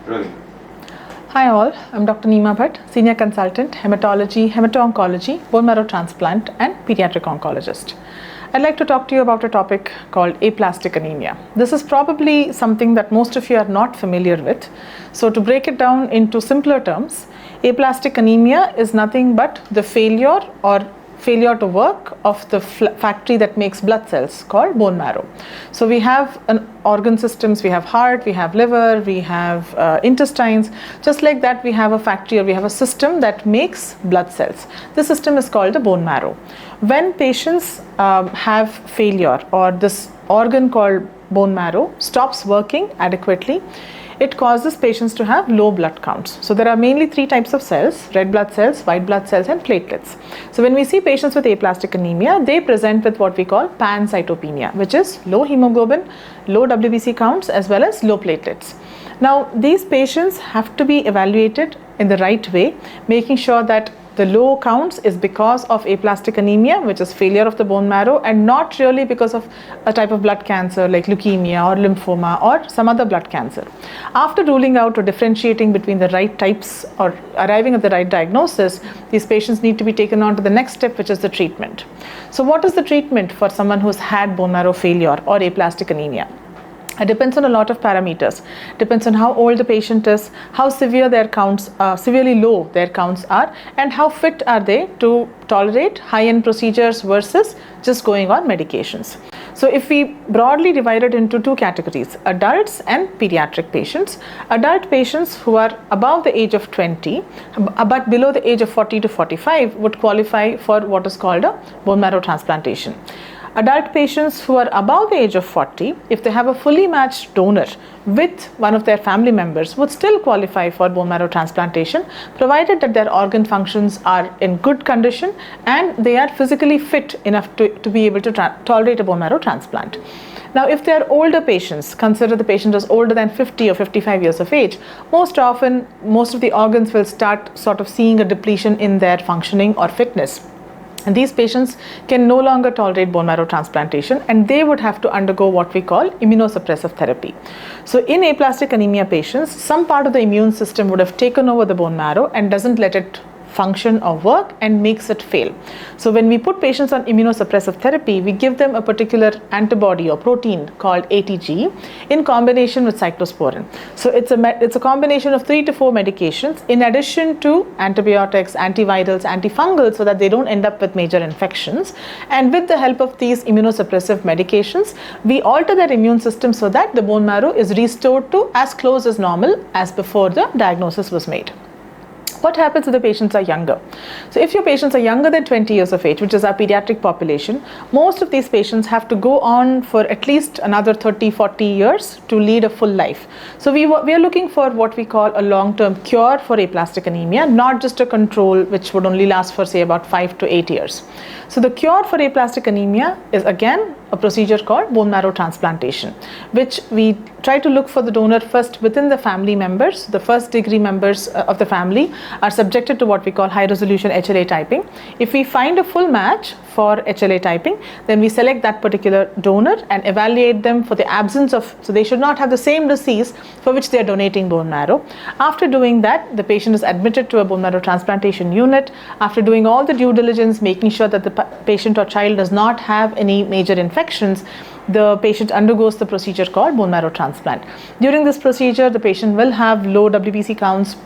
Hi all, I'm Dr. Neema Bhatt, Senior Consultant, Hematology, Hemato-Oncology, Bone Marrow Transplant and Pediatric Oncologist. I'd like to talk to you about a topic called aplastic anemia. This is probably something that most of you are not familiar with. So to break it down into simpler terms, aplastic anemia is nothing but the failure to work of the factory that makes blood cells called bone marrow. So we have an organ systems, we have heart, we have liver, we have intestines. Just like that, we have a factory or we have a system that makes blood cells. This system is called the bone marrow. When patients have failure or this organ called bone marrow stops working adequately, it causes patients to have low blood counts. So there are mainly three types of cells: red blood cells, white blood cells and platelets. So when we see patients with aplastic anemia, they present with what we call pancytopenia, which is low hemoglobin, low WBC counts as well as low platelets. Now these patients have to be evaluated in the right way, making sure that the low counts is because of aplastic anemia, which is failure of the bone marrow, and not really because of a type of blood cancer like leukemia or lymphoma or some other blood cancer. After ruling out or differentiating between the right types or arriving at the right diagnosis, these patients need to be taken on to the next step, which is the treatment. So what is the treatment for someone who's had bone marrow failure or aplastic anemia? It depends on a lot of parameters. Depends on how old the patient is, how severe their counts, severely low their counts are, and how fit are they to tolerate high-end procedures versus just going on medications. So if we broadly divide it into two categories, adults and pediatric patients. Adult patients who are above the age of 20 but below the age of 40 to 45 would qualify for what is called a bone marrow transplantation. Adult patients who are above the age of 40, if they have a fully matched donor with one of their family members, would still qualify for bone marrow transplantation, provided that their organ functions are in good condition and they are physically fit enough to be able to tolerate a bone marrow transplant. Now, if they are older patients, consider the patient is older than 50 or 55 years of age, most often, most of the organs will start sort of seeing a depletion in their functioning or fitness. And these patients can no longer tolerate bone marrow transplantation and they would have to undergo what we call immunosuppressive therapy. So in aplastic anemia patients, some part of the immune system would have taken over the bone marrow and doesn't let it function or work and makes it fail. So when we put patients on immunosuppressive therapy, we give them a particular antibody or protein called ATG in combination with cyclosporin. So it's a combination of 3 to 4 medications in addition to antibiotics, antivirals, antifungals, so that they don't end up with major infections. And with the help of these immunosuppressive medications, we alter their immune system so that the bone marrow is restored to as close as normal as before the diagnosis was made. What happens if the patients are younger? So if your patients are younger than 20 years of age, which is our pediatric population, most of these patients have to go on for at least another 30-40 years to lead a full life. So we are looking for what we call a long-term cure for aplastic anemia, not just a control which would only last for say about 5 to 8 years. So the cure for aplastic anemia is again a procedure called bone marrow transplantation, which we try to look for the donor first within the family members. The first degree members of the family are subjected to what we call high resolution HLA typing. If we find a full match for HLA typing, then we select that particular donor and evaluate them for the absence of, so they should not have the same disease for which they are donating bone marrow. After doing that, the patient is admitted to a bone marrow transplantation unit. After doing all the due diligence, making sure that the patient or child does not have any major infections, the patient undergoes the procedure called bone marrow transplant. During this procedure, the patient will have low WBC counts,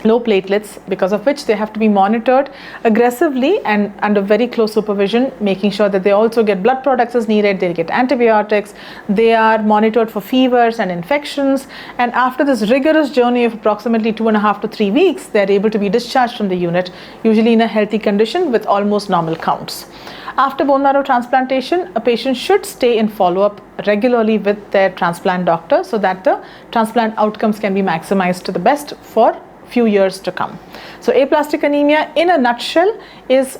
low platelets, because of which they have to be monitored aggressively and under very close supervision, making sure that they also get blood products as needed, they get antibiotics, they are monitored for fevers and infections, and after this rigorous journey of approximately 2.5 to 3 weeks, they are able to be discharged from the unit, usually in a healthy condition with almost normal counts. After bone marrow transplantation, a patient should stay in follow-up regularly with their transplant doctor so that the transplant outcomes can be maximized to the best for few years to come. So aplastic anemia in a nutshell is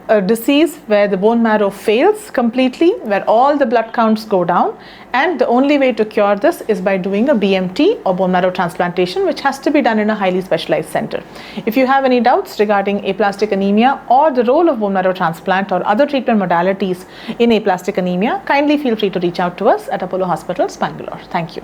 a disease where the bone marrow fails completely, where all the blood counts go down, and the only way to cure this is by doing a BMT or bone marrow transplantation, which has to be done in a highly specialized center. If you have any doubts regarding aplastic anemia or the role of bone marrow transplant or other treatment modalities in aplastic anemia, kindly feel free to reach out to us at Apollo Hospitals, Bangalore. Thank you.